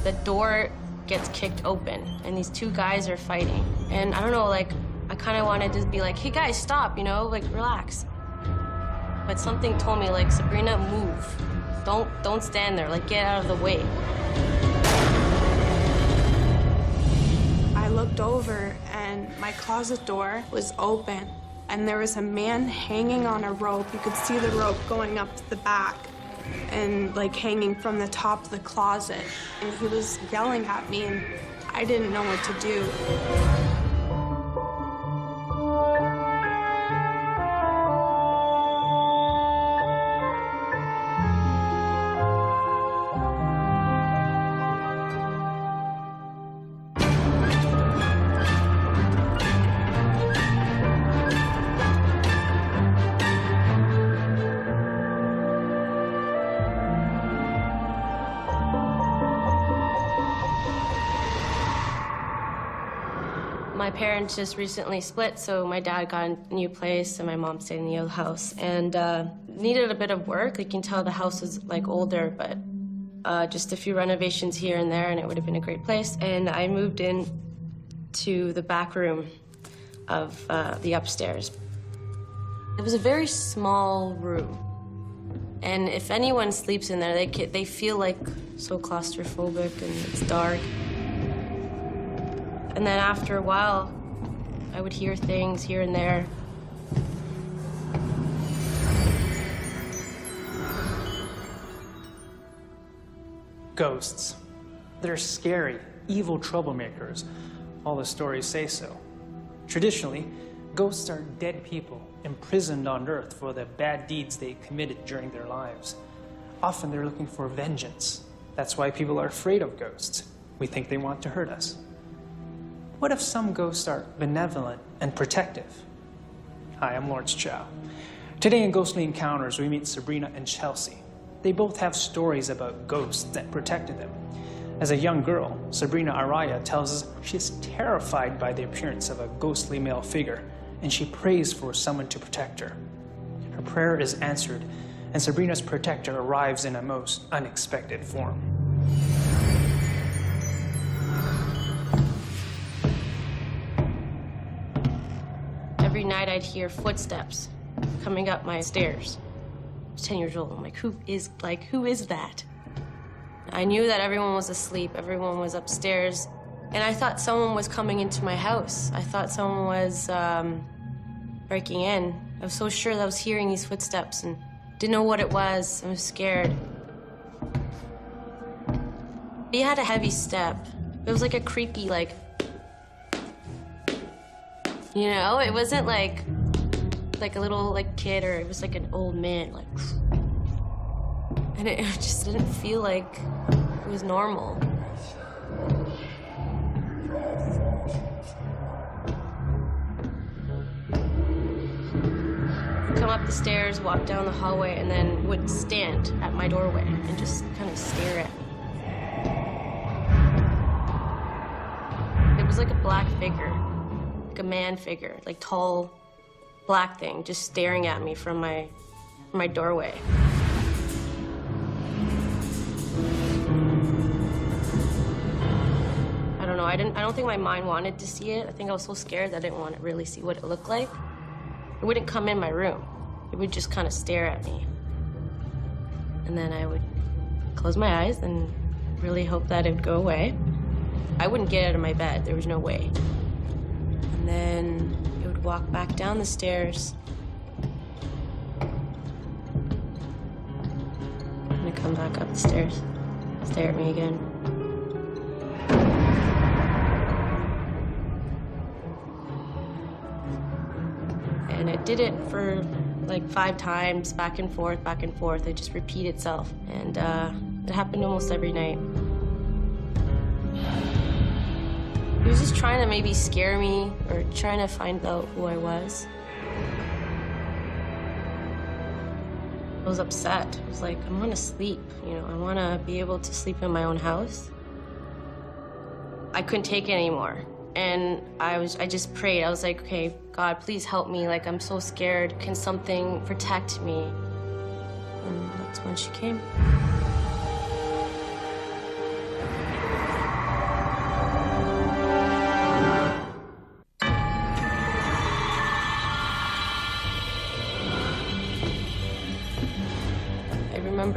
the door gets kicked open, and these two guys are fighting. And I don't know, like, I kind of wanted to be like, hey, guys, stop, you know, like, relax. But something told me, like, Sabrina, move. Don't stand there, like, get out of the way. I looked over, and my closet door was open, and there was a man hanging on a rope. You could see the rope going up to the back and, like, hanging from the top of the closet. And he was yelling at me, and I didn't know what to do. My parents just recently split, so my dad got a new place and my mom stayed in the old house. And needed a bit of work. You can tell the house was like older, but just a few renovations here and there, and it would have been a great place. And I moved in to the back room of the upstairs. It was a very small room. And if anyone sleeps in there, they feel like so claustrophobic, and it's dark. And then after a while, I would hear things here and there. Ghosts. They're scary, evil troublemakers. All the stories say so. Traditionally, ghosts are dead people imprisoned on Earth for the bad deeds they committed during their lives. Often they're looking for vengeance. That's why people are afraid of ghosts. We think they want to hurt us. What if some ghosts are benevolent and protective? Hi, I'm Lawrence Chow. Today in Ghostly Encounters, we meet Sabrina and Chelsea. They both have stories about ghosts that protected them. As a young girl, Sabrina Araya tells us she's terrified by the appearance of a ghostly male figure, and she prays for someone to protect her. Her prayer is answered, and Sabrina's protector arrives in a most unexpected form. Every night I'd hear footsteps coming up my stairs. I was 10 years old. I'm like, who is that? I knew that everyone was asleep, everyone was upstairs, and I thought someone was coming into my house. I thought someone was breaking in. I was so sure that I was hearing these footsteps and didn't know what it was. I was scared. He had a heavy step. It was like a creepy, like, you know, it wasn't like a little like kid, or it was like an old man, like, and it just didn't feel like it was normal. Come up the stairs, walk down the hallway, and then would stand at my doorway and just kind of stare at me. It was like a black figure. A man figure, like tall, black thing, just staring at me from my doorway. I don't know. I don't think my mind wanted to see it. I think I was so scared that I didn't want to really see what it looked like. It wouldn't come in my room. It would just kind of stare at me. And then I would close my eyes and really hope that it would go away. I wouldn't get out of my bed. There was no way. And then it would walk back down the stairs. And it'd come back up the stairs, stare at me again. And it did it for like 5 times, back and forth, back and forth. It just repeat itself. And it happened almost every night. He was just trying to maybe scare me or trying to find out who I was. I was upset. I was like, I want to sleep, you know, I want to be able to sleep in my own house. I couldn't take it anymore. And I just prayed. I was like, okay, God, please help me. Like, I'm so scared. Can something protect me? And that's when she came.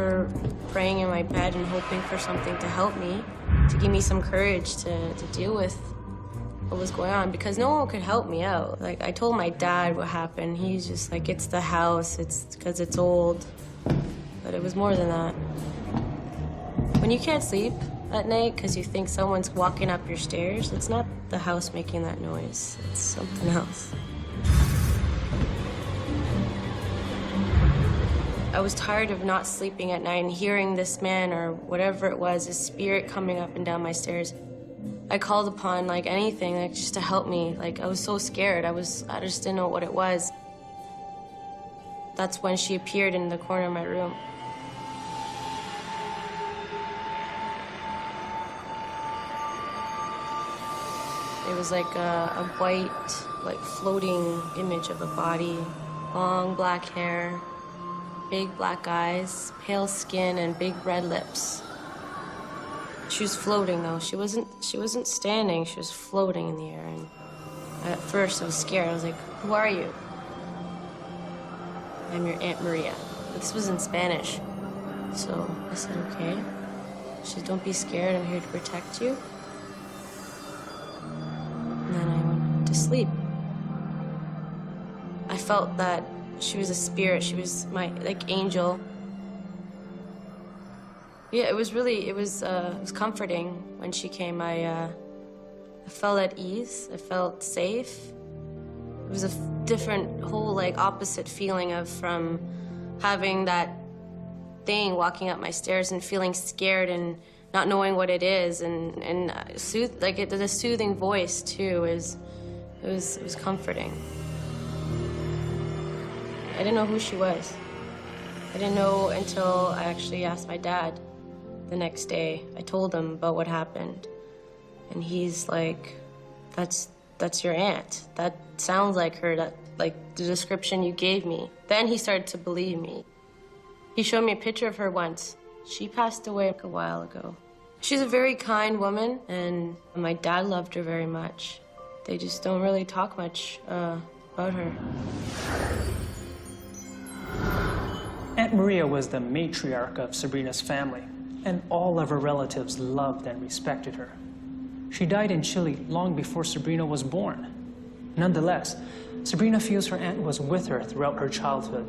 remember praying in my bed and hoping for something to help me, to give me some courage to deal with what was going on, because no one could help me out. Like, I told my dad what happened. He's just like, it's the house, it's because it's old. But it was more than that. When you can't sleep at night because you think someone's walking up your stairs, it's not the house making that noise, it's something else. I was tired of not sleeping at night and hearing this man or whatever it was, his spirit coming up and down my stairs. I called upon like anything, like just to help me. Like I was so scared. I just didn't know what it was. That's when she appeared in the corner of my room. It was like a white, like floating image of a body, long black hair, big black eyes, pale skin, and big red lips. She was floating though. She wasn't standing. She was floating in the air. And at first I was scared. I was like, "Who are you?" "I'm your Aunt Maria." But this was in Spanish. So I said, "Okay." She said, "Don't be scared. I'm here to protect you." And then I went to sleep. I felt that she was a spirit. She was my like angel. Yeah, it was comforting when she came. I felt at ease. I felt safe. It was a different, whole like opposite feeling from having that thing walking up my stairs and feeling scared and not knowing what it is, and the soothing voice too it was comforting. I didn't know who she was. I didn't know until I actually asked my dad. The next day, I told him about what happened, and he's like, that's your aunt. That sounds like her, that like the description you gave me." Then he started to believe me. He showed me a picture of her once. She passed away a while ago. She's a very kind woman, and my dad loved her very much. They just don't really talk much about her. Aunt Maria was the matriarch of Sabrina's family, and all of her relatives loved and respected her. She died in Chile long before Sabrina was born. Nonetheless, Sabrina feels her aunt was with her throughout her childhood.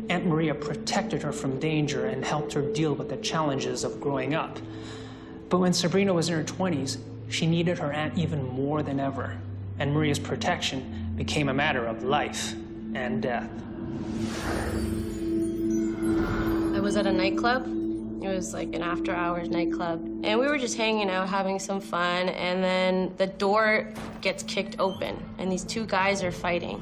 Aunt Maria protected her from danger and helped her deal with the challenges of growing up. But when Sabrina was in her 20s, she needed her aunt even more than ever, and Maria's protection became a matter of life and death. I was at a nightclub. It was like an after-hours nightclub. And we were just hanging out, having some fun, and then the door gets kicked open, and these two guys are fighting.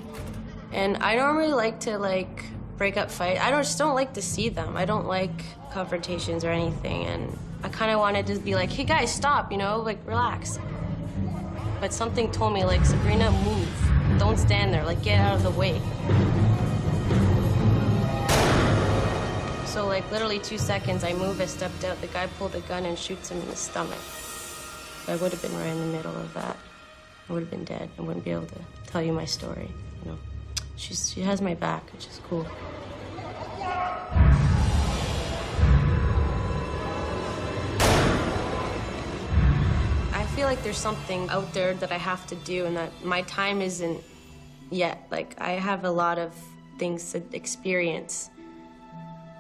And I don't really like to, like, break up fight. I just don't like to see them. I don't like confrontations or anything, and I kind of wanted to be like, "Hey, guys, stop, you know, like, relax." But something told me, like, "Sabrina, move. Don't stand there. Like, get out of the way." So, like, literally 2 seconds, I move, I stepped out, the guy pulled a gun and shoots him in the stomach. So I would have been right in the middle of that. I would have been dead. I wouldn't be able to tell you my story, you know. She has my back, which is cool. I feel like there's something out there that I have to do, and that my time isn't yet. Like, I have a lot of things to experience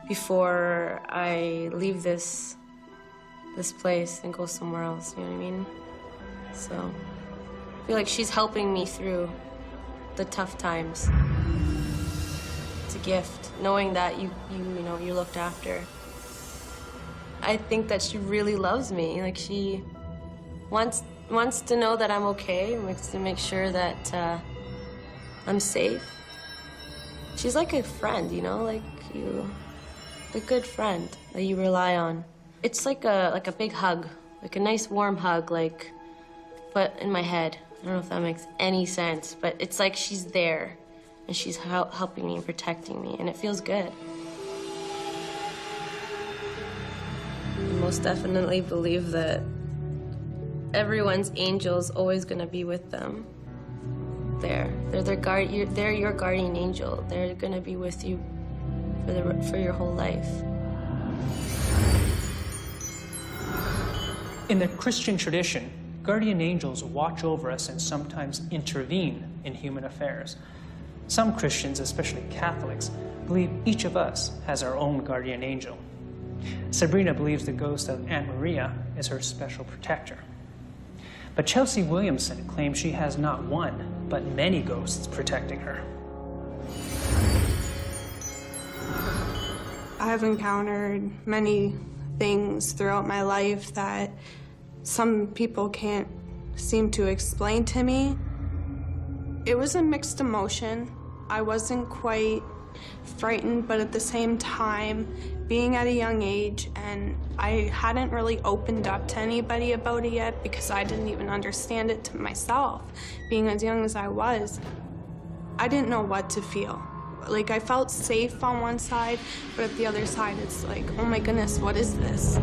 before I leave this place and go somewhere else, you know what I mean? So I feel like she's helping me through the tough times. It's a gift, knowing that you know, you're looked after. I think that she really loves me. Like, she wants to know that I'm okay, wants to make sure that I'm safe. She's like a friend, you know, like a good friend that you rely on. It's like a big hug, like a nice warm hug, like, but in my head. I don't know if that makes any sense, but it's like she's there, and she's helping me and protecting me, and it feels good. I most definitely believe that everyone's angel's always gonna be with them. They're your guardian angel. They're gonna be with you for your whole life. In the Christian tradition, guardian angels watch over us and sometimes intervene in human affairs. Some Christians, especially Catholics, believe each of us has our own guardian angel. Sabrina believes the ghost of Aunt Maria is her special protector. But Chelsea Williamson claims she has not one, but many ghosts protecting her. I've encountered many things throughout my life that some people can't seem to explain to me. It was a mixed emotion. I wasn't quite frightened, but at the same time, being at a young age, and I hadn't really opened up to anybody about it yet because I didn't even understand it to myself. Being as young as I was, I didn't know what to feel. Like, I felt safe on one side, but at the other side, it's like, oh my goodness, what is this?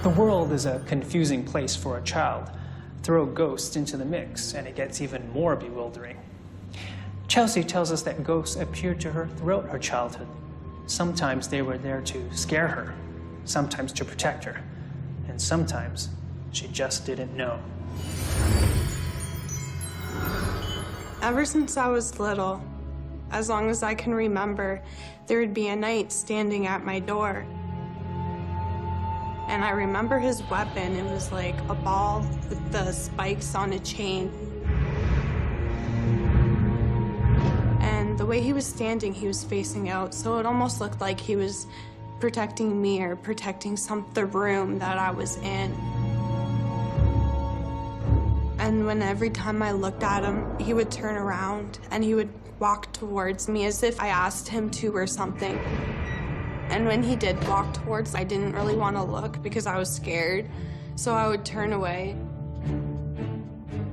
The world is a confusing place for a child. Throw ghosts into the mix, and it gets even more bewildering. Chelsea tells us that ghosts appeared to her throughout her childhood. Sometimes they were there to scare her, sometimes to protect her, and sometimes she just didn't know. Ever since I was little, as long as I can remember, there would be a knight standing at my door. And I remember his weapon. It was like a ball with the spikes on a chain. And the way he was standing, he was facing out, so it almost looked like he was protecting me or protecting the room that I was in. And when every time I looked at him, he would turn around and he would walk towards me as if I asked him to or something. And when he did walk towards, I didn't really want to look because I was scared, so I would turn away.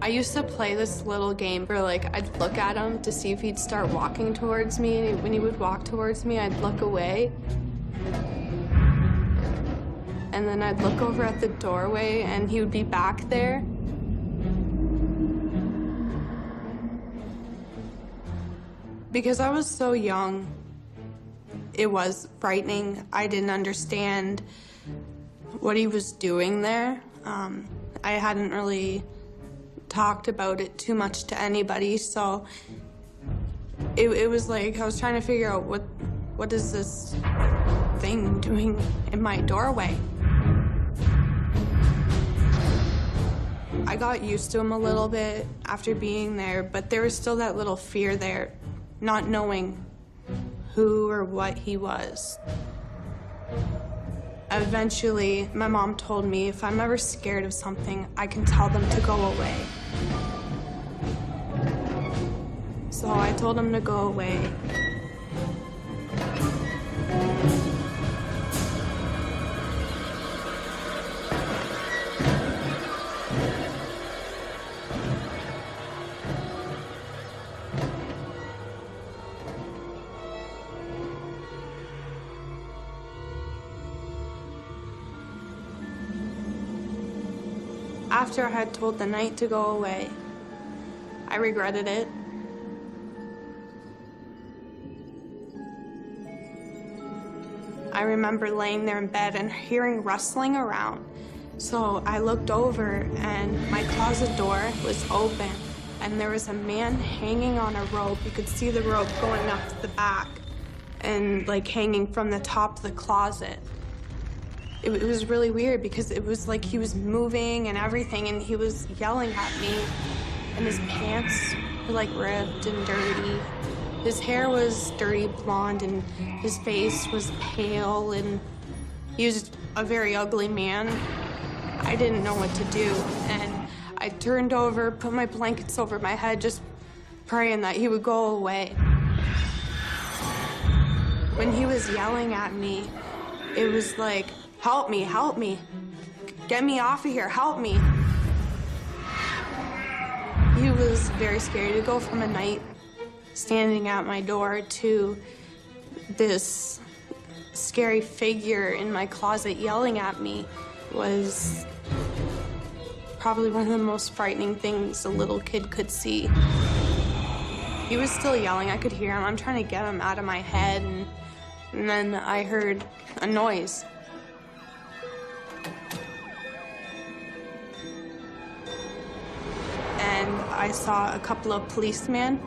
I used to play this little game where, like, I'd look at him to see if he'd start walking towards me, and when he would walk towards me, I'd look away. And then I'd look over at the doorway, and he would be back there. Because I was so young, it was frightening. I didn't understand what he was doing there. I hadn't really talked about it too much to anybody, so it was like I was trying to figure out what is this thing doing in my doorway. I got used to him a little bit after being there, but there was still that little fear there, not knowing who or what he was. Eventually, my mom told me if I'm ever scared of something, I can tell them to go away. So I told him to go away. After I had told the knight to go away, I regretted it. I remember laying there in bed and hearing rustling around. So I looked over and my closet door was open and there was a man hanging on a rope. You could see the rope going up to the back and like hanging from the top of the closet. It was really weird because it was like he was moving and everything and he was yelling at me and his pants were like ripped and dirty. His hair was dirty blonde and his face was pale and he was a very ugly man. I didn't know what to do and I turned over, put my blankets over my head, just praying that he would go away. When he was yelling at me, it was like, help me, help me. Get me off of here, help me. He was very scary to go from a night standing at my door to this scary figure in my closet yelling at me was probably one of the most frightening things a little kid could see. He was still yelling, I could hear him. I'm trying to get him out of my head, and then I heard a noise. And I saw a couple of policemen.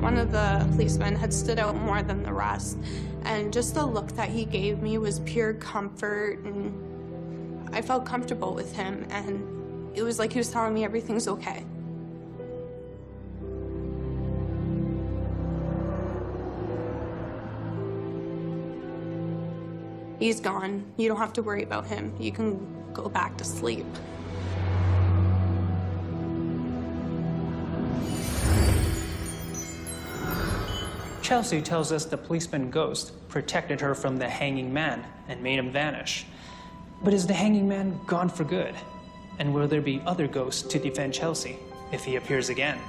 One of the policemen had stood out more than the rest, and just the look that he gave me was pure comfort, and I felt comfortable with him, and it was like he was telling me everything's okay. He's gone. You don't have to worry about him. You can go back to sleep. Chelsea tells us the policeman ghost protected her from the hanging man and made him vanish. But is the hanging man gone for good? And will there be other ghosts to defend Chelsea if he appears again?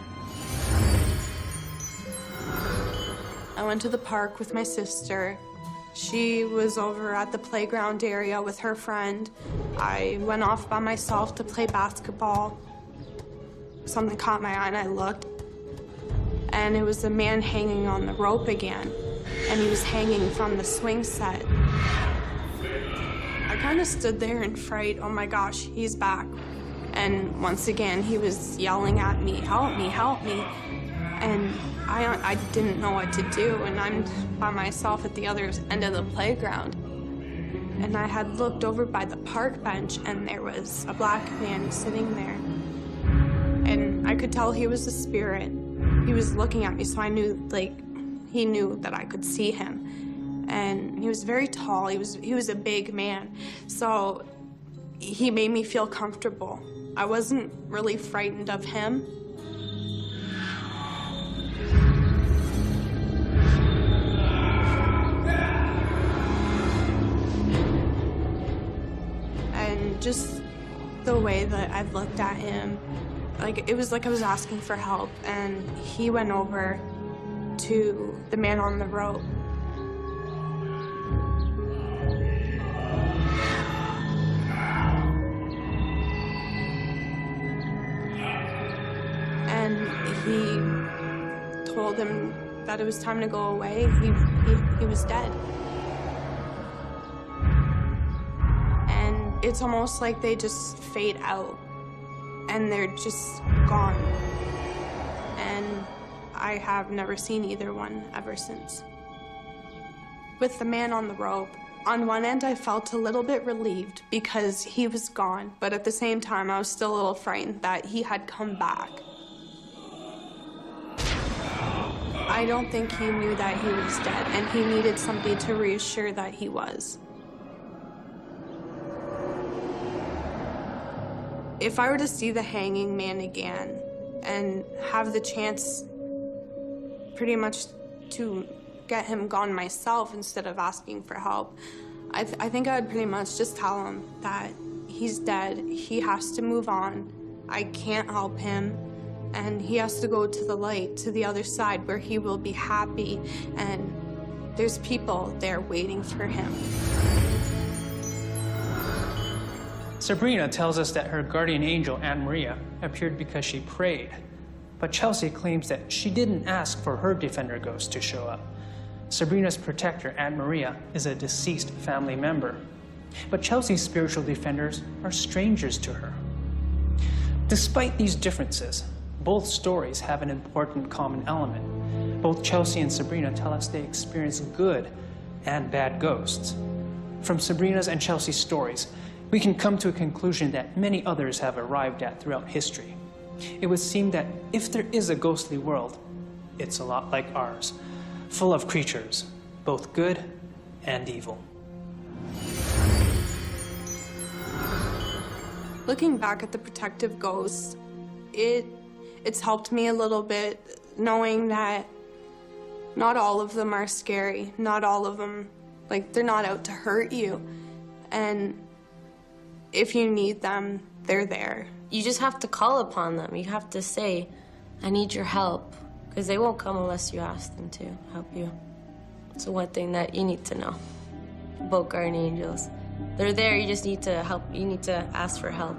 I went to the park with my sister. She was over at the playground area with her friend. I went off by myself to play basketball. Something caught my eye and I looked. And it was a man hanging on the rope again. And he was hanging from the swing set. I kind of stood there in fright. Oh my gosh, he's back. And once again, he was yelling at me, help me, help me. And I didn't know what to do, and I'm by myself at the other end of the playground. And I had looked over by the park bench, and there was a black man sitting there. And I could tell he was a spirit. He was looking at me, so I knew, like, he knew that I could see him. And he was very tall. He was a big man. So he made me feel comfortable. I wasn't really frightened of him. And just the way that I've looked at him, like, it was like I was asking for help, and he went over to the man on the rope. And he told him that it was time to go away. He was dead. And it's almost like they just fade out and they're just gone. And I have never seen either one ever since. With the man on the rope, on one end I felt a little bit relieved because he was gone, but at the same time I was still a little frightened that he had come back. I don't think he knew that he was dead, and he needed somebody to reassure that he was. If I were to see the hanging man again and have the chance pretty much to get him gone myself instead of asking for help, I think I would pretty much just tell him that he's dead, he has to move on, I can't help him, and he has to go to the light, to the other side where he will be happy, and there's people there waiting for him. Sabrina tells us that her guardian angel, Aunt Maria, appeared because she prayed. But Chelsea claims that she didn't ask for her defender ghost to show up. Sabrina's protector, Aunt Maria, is a deceased family member. But Chelsea's spiritual defenders are strangers to her. Despite these differences, both stories have an important common element. Both Chelsea and Sabrina tell us they experience good and bad ghosts. From Sabrina's and Chelsea's stories, we can come to a conclusion that many others have arrived at throughout history. It would seem that if there is a ghostly world, it's a lot like ours, full of creatures, both good and evil. Looking back at the protective ghost, it's helped me a little bit knowing that not all of them are scary. Not all of them, like, they're not out to hurt you. And if you need them, they're there. You just have to call upon them. You have to say, I need your help, because they won't come unless you ask them to help you. It's the one thing that you need to know about guardian angels. They're there, you just need to help. You need to ask for help.